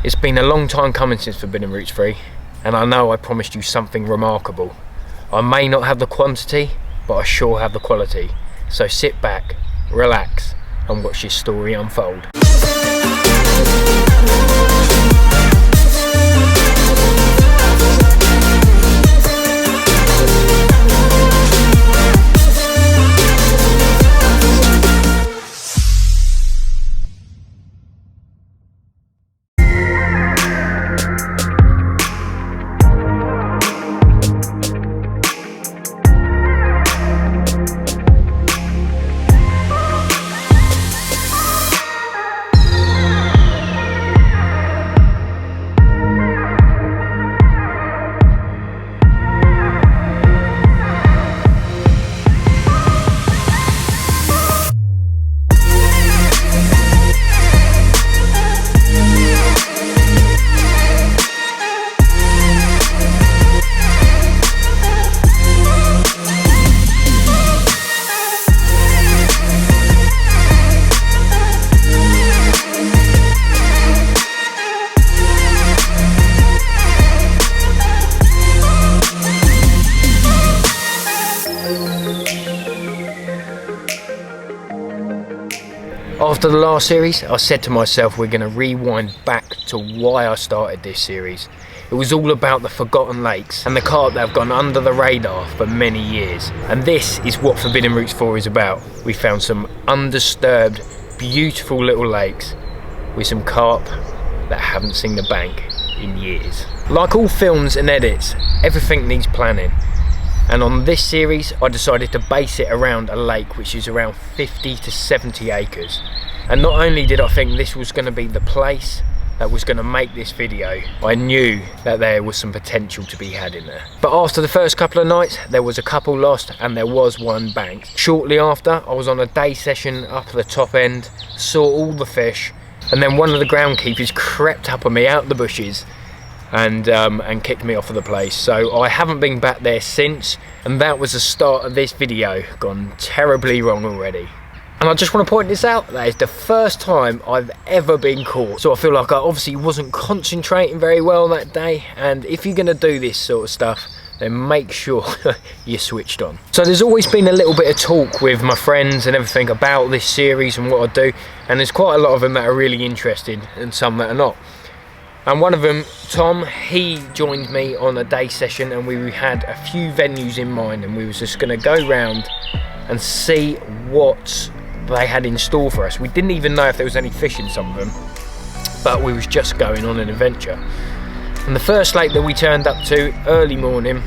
It's been a long time coming since Forbidden Routes 3, and I know I promised you something remarkable. I may not have the quantity, but I sure have the quality. So sit back, relax, and watch this story unfold. After the last series, I said to myself we're going to rewind back to why I started this series. It was all about the forgotten lakes and the carp that have gone under the radar for many years. And this is what Forbidden Routes 4 is about. We found some undisturbed, beautiful little lakes with some carp that haven't seen the bank in years. Like all films and edits, everything needs planning. And on this series, I decided to base it around a lake which is around 50 to 70 acres. And not only did I think this was going to be the place that was going to make this video, I knew that there was some potential to be had in there. But after the first couple of nights, there was a couple lost and there was one banked. Shortly after, I was on a day session up at the top end, saw all the fish, and then one of the groundkeepers crept up on me out the bushes and kicked me off of the place. So I haven't been back there since, and that was the start of this video gone terribly wrong already. And I just want to point this out, that is the first time I've ever been caught. So I feel like I obviously wasn't concentrating very well that day, and if you're going to do this sort of stuff, then make sure you're switched on. So there's always been a little bit of talk with my friends and everything about this series and what I do, and there's quite a lot of them that are really interested and some that are not. And one of them, Tom, he joined me on a day session, and we had a few venues in mind, and we was just going to go round and see what they had in store for us. We didn't even know if there was any fish in some of them, but we was just going on an adventure. And the first lake that we turned up to early morning,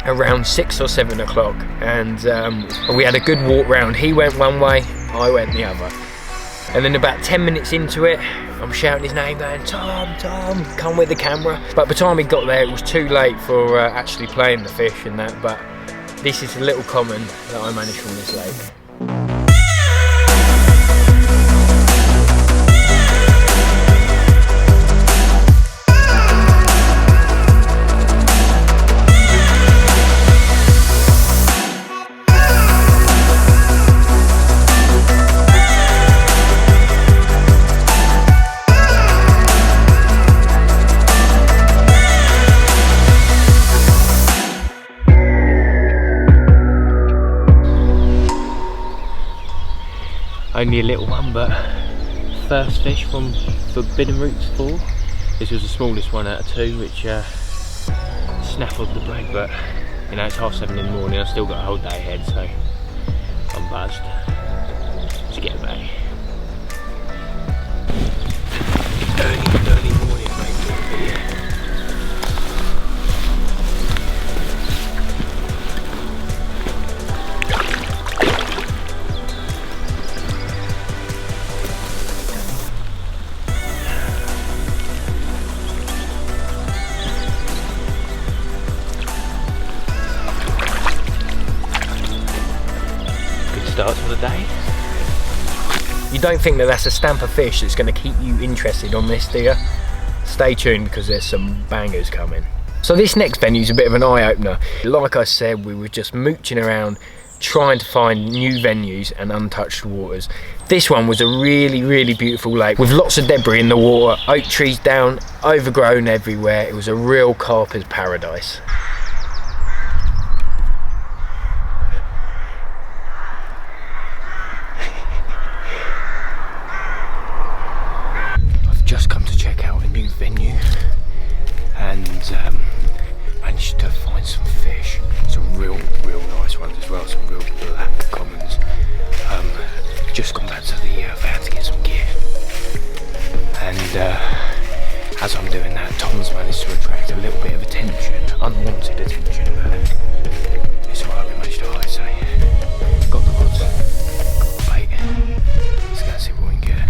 around 6 or 7 o'clock, and we had a good walk round. He went one way, I went the other. And then about 10 minutes into it, I'm shouting his name going, Tom, Tom, come with the camera. But by the time he got there, it was too late for actually playing the fish and that. But this is a little common that I managed from this lake. Only a little one, but first fish from Forbidden Routes 4. This was the smallest one out of 2, which snaffled the bread, but you know, it's 7:30 in the morning, I've still got a whole day ahead, so I'm buzzed. Let's get back. Early morning, mate. start to the day. You don't think that that's a stamp of fish that's going to keep you interested on this, do you? Stay tuned because there's some bangers coming. So this next venue is a bit of an eye-opener. Like I said, we were just mooching around trying to find new venues and untouched waters. This one was a really beautiful lake with lots of debris in the water, oak trees down, overgrown everywhere. It was a real carper's paradise. I've just come to check out a new venue and managed to find some fish, some real nice ones as well, some real black commons. Just gone back to the van to get some gear, and as I'm doing that, Tom's managed to attract a little bit of attention, unwanted attention, but it's alright, we managed to hide, so got the rods, got the bait, let's go and see what we can get.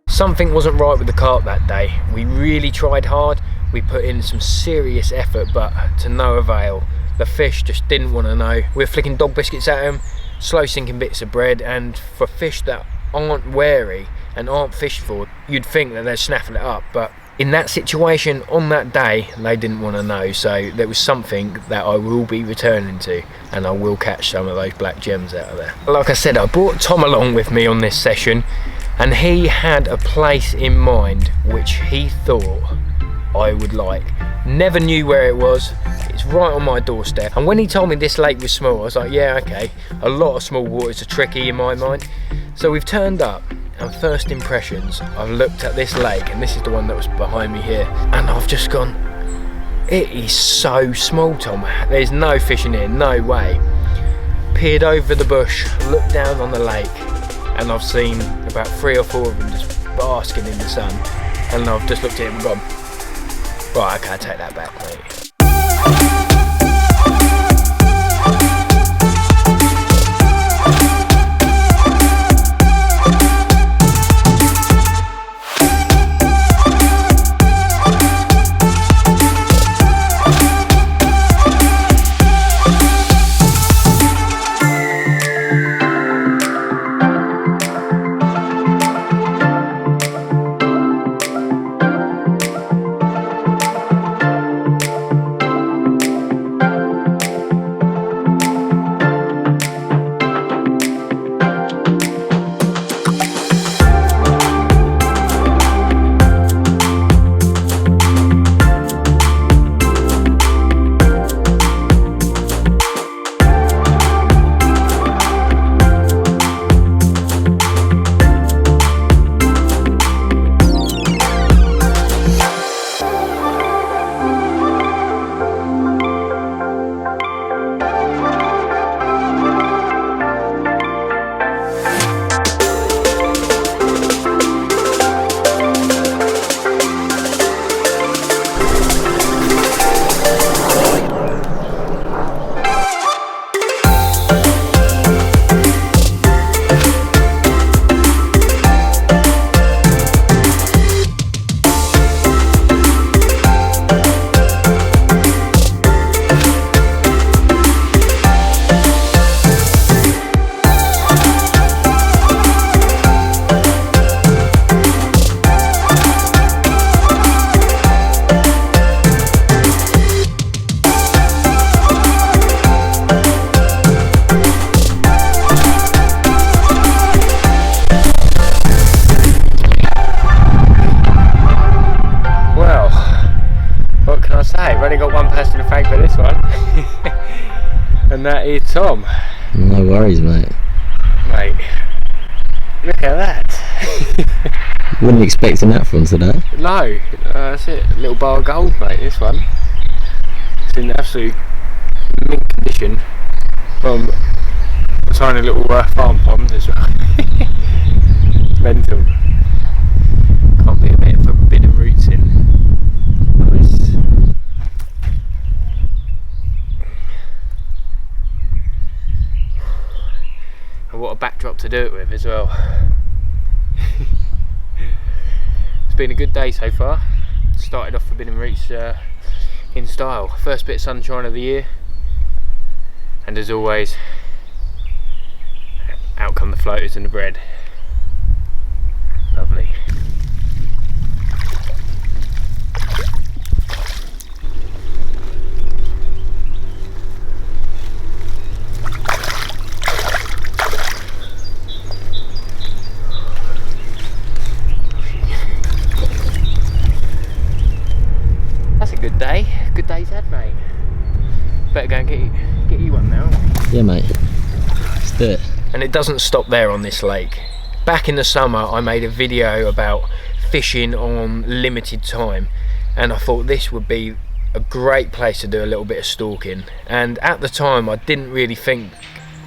Something wasn't right with the carp that day. We really tried hard, we put in some serious effort, but to no avail. The fish just didn't want to know. We were flicking dog biscuits at them, slow sinking bits of bread, and for fish that aren't wary and aren't fished for, you'd think that they're snaffling it up, but in that situation, on that day, they didn't want to know, so there was something that I will be returning to, and I will catch some of those black gems out of there. Like I said, I brought Tom along with me on this session, and he had a place in mind which he thought I would like. Never knew where it was. It's right on my doorstep. And when he told me this lake was small, I was like, yeah, okay. A lot of small waters are tricky in my mind. So we've turned up, and first impressions, I've looked at this lake, and this is the one that was behind me here, and I've just gone, it is so small, Tom. There's no fish in here, no way. Peered over the bush, looked down on the lake, and I've seen about 3 or 4 of them just basking in the sun, and I've just looked at it and gone, right, okay, I take that back, mate. can I say? I've only got one person to thank for this one. And that is Tom. No worries, mate. Mate, look at that. Wouldn't expect that from today. No, that's it. A little bar of gold, mate, this one. It's in absolute mint condition from a tiny little farm pond as well. Mental. Can't be a bit of forbidden roots in. Nice. And what a backdrop to do it with as well. It's been a good day so far. Started off forbidden roots in style. First bit of sunshine of the year, and as always, out come the floaters and the bread. Lovely. That's a good day. Good day's had, mate. Better go and get you one now. Yeah, mate. Let's do it. And it doesn't stop there on this lake. Back in the summer I made a video about fishing on limited time, and I thought this would be a great place to do a little bit of stalking. And at the time I didn't really think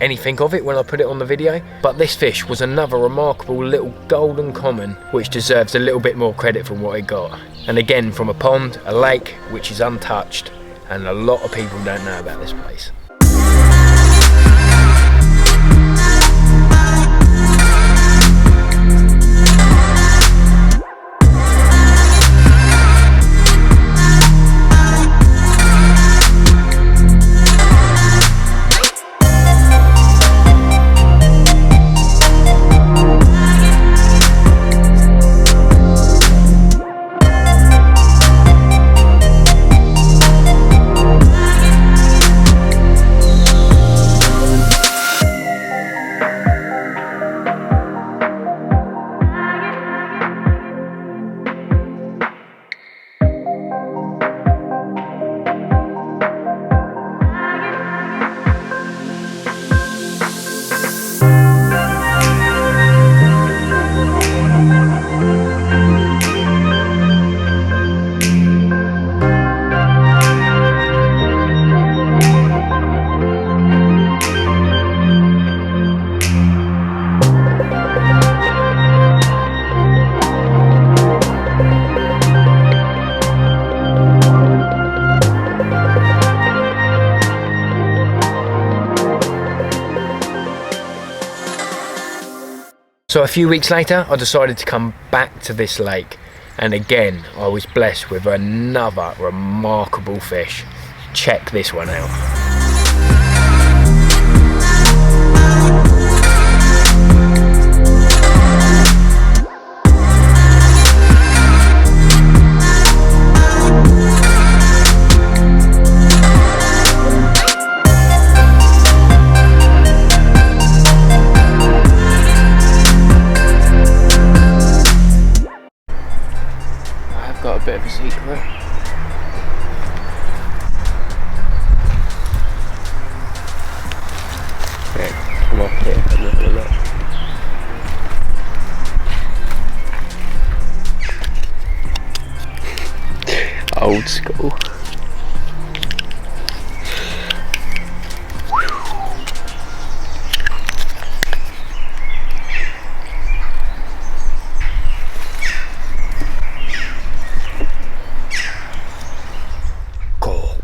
anything of it when I put it on the video, but this fish was another remarkable little golden common which deserves a little bit more credit for what it got. And again, from a pond, a lake which is untouched, and a lot of people don't know about this place. So a few weeks later I decided to come back to this lake, and again I was blessed with another remarkable fish. Check this one out. Got a bit of a secret. Yeah, come up here and have a look. Old school.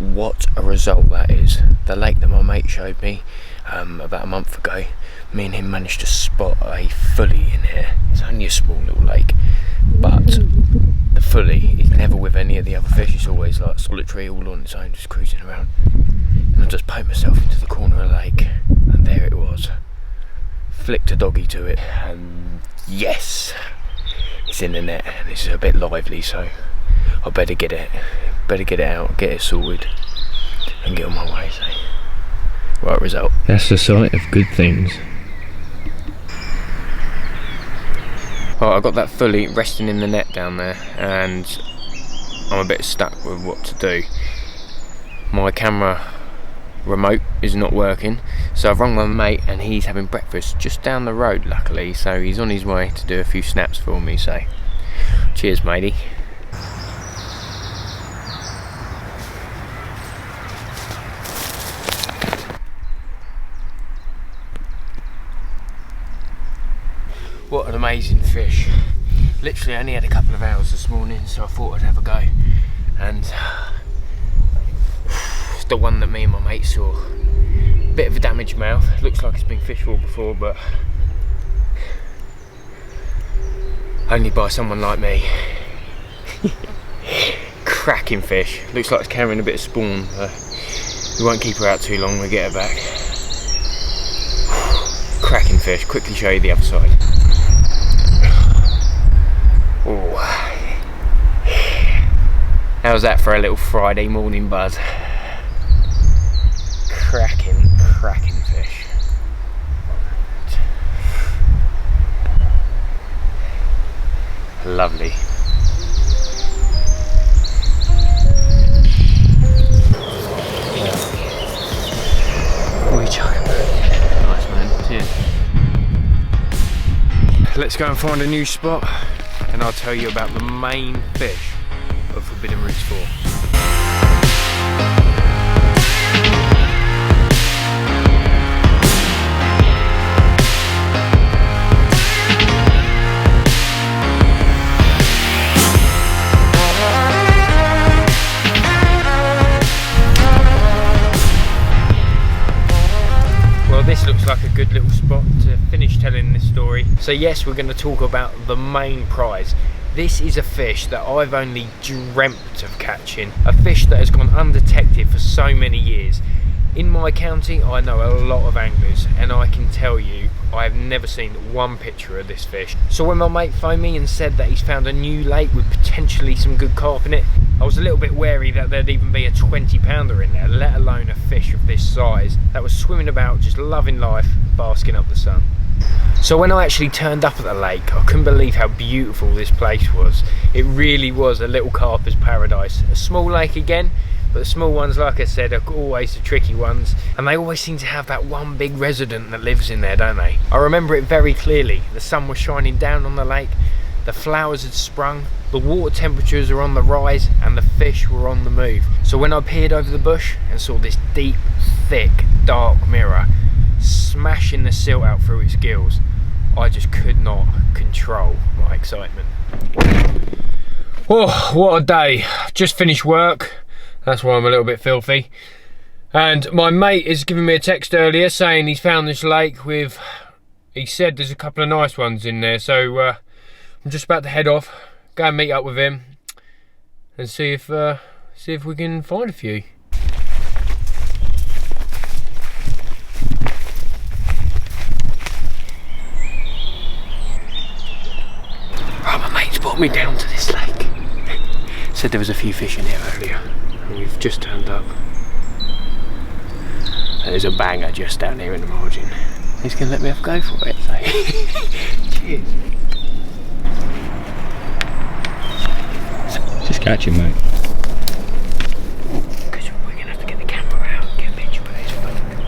What a result that is. The lake that my mate showed me about a month ago, me and him managed to spot a fully in here. It's only a small little lake, but the fully is never with any of the other fish. It's always like solitary, all on its own, just cruising around. And I just poked myself into the corner of the lake, and there it was. Flicked a doggy to it, and yes, it's in the net, and it's a bit lively, so I better get it out, get it sorted, and get on my way. So, right result. That's the sight of good things. Right, I got that fully resting in the net down there, and I'm a bit stuck with what to do. My camera remote is not working, so I've rung my mate and he's having breakfast just down the road, luckily, so he's on his way to do a few snaps for me, so cheers matey. What an amazing fish. Literally only had a couple of hours this morning, so I thought I'd have a go, and it's the one that me and my mate saw. Bit of a damaged mouth, looks like it's been fished for before, but only by someone like me. Cracking fish, looks like it's carrying a bit of spawn, but we won't keep her out too long, we'll get her back. Cracking fish, quickly show you the other side. Oh, how's that for a little Friday morning buzz? Cracking fish. Lovely. What are you chucking? Nice man, cheers. Let's go and find a new spot, and I'll tell you about the main fish of Forbidden Routes 4. Well, this looks like a good little spot to finish telling this story. So yes, we're going to talk about the main prize. This is a fish that I've only dreamt of catching, a fish that has gone undetected for so many years. In my county, I know a lot of anglers, and I can tell you, I have never seen one picture of this fish. So when my mate phoned me and said that he's found a new lake with potentially some good carp in it, I was a little bit wary that there'd even be a 20-pounder in there, let alone a fish of this size that was swimming about, just loving life, basking up the sun. So when I actually turned up at the lake, I couldn't believe how beautiful this place was. It really was a little carper's paradise. A small lake again, but the small ones, like I said, are always the tricky ones, and they always seem to have that one big resident that lives in there, don't they? I remember it very clearly. The sun was shining down on the lake, the flowers had sprung, the water temperatures are on the rise, and the fish were on the move. So when I peered over the bush and saw this deep, thick, dark mirror smashing the silt out through its gills, I just could not control my excitement. Oh, what a day. Just finished work. That's why I'm a little bit filthy. And my mate has given me a text earlier saying he's found this lake with, he said there's a couple of nice ones in there. So I'm just about to head off, go and meet up with him and see if we can find a few. Right, my mate's brought me down to this lake. Said there was a few fish in here earlier. We've just turned up. There's a banger just down here in the margin. He's going to let me have a go for it, so cheers. Just catch him, mate. Because we're going to have to get the camera out and get a picture, but it's fucking good.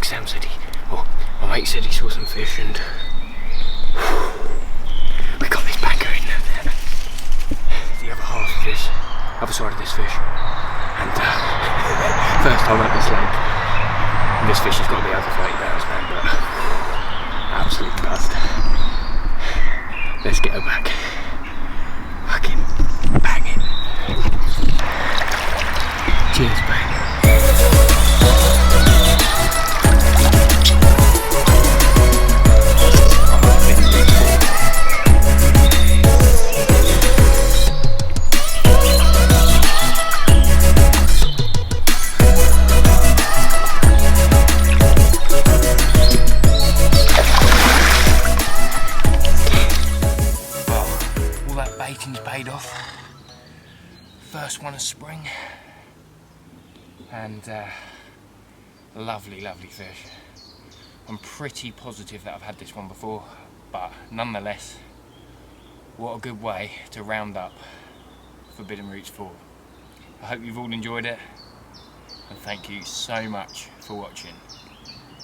Sam said my mate said he saw some fish, and we got this backer in there, the other half of this, other side of this fish, and first time at this lake, and this fish has got to be over 30 pounds, man, but absolutely buzzed. Let's get her back. Fucking banging. Cheers, mate. Baiting's paid off. First one of spring, and lovely fish. I'm pretty positive that I've had this one before, but nonetheless, what a good way to round up Forbidden Routes 4. I hope you've all enjoyed it, and thank you so much for watching.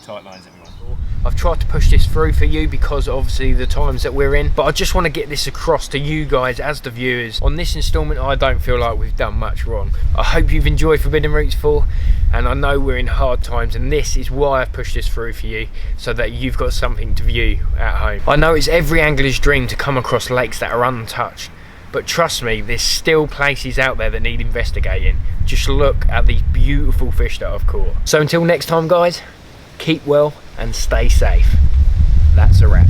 Tight lines, everyone. I've tried to push this through for you because obviously the times that we're in, but I just want to get this across to you guys as the viewers. On this instalment, I don't feel like we've done much wrong. I hope you've enjoyed Forbidden Routes 4, and I know we're in hard times, and this is why I've pushed this through for you, so that you've got something to view at home. I know it's every angler's dream to come across lakes that are untouched, but trust me, there's still places out there that need investigating. Just look at these beautiful fish that I've caught. So until next time, guys, keep well and stay safe. That's a wrap.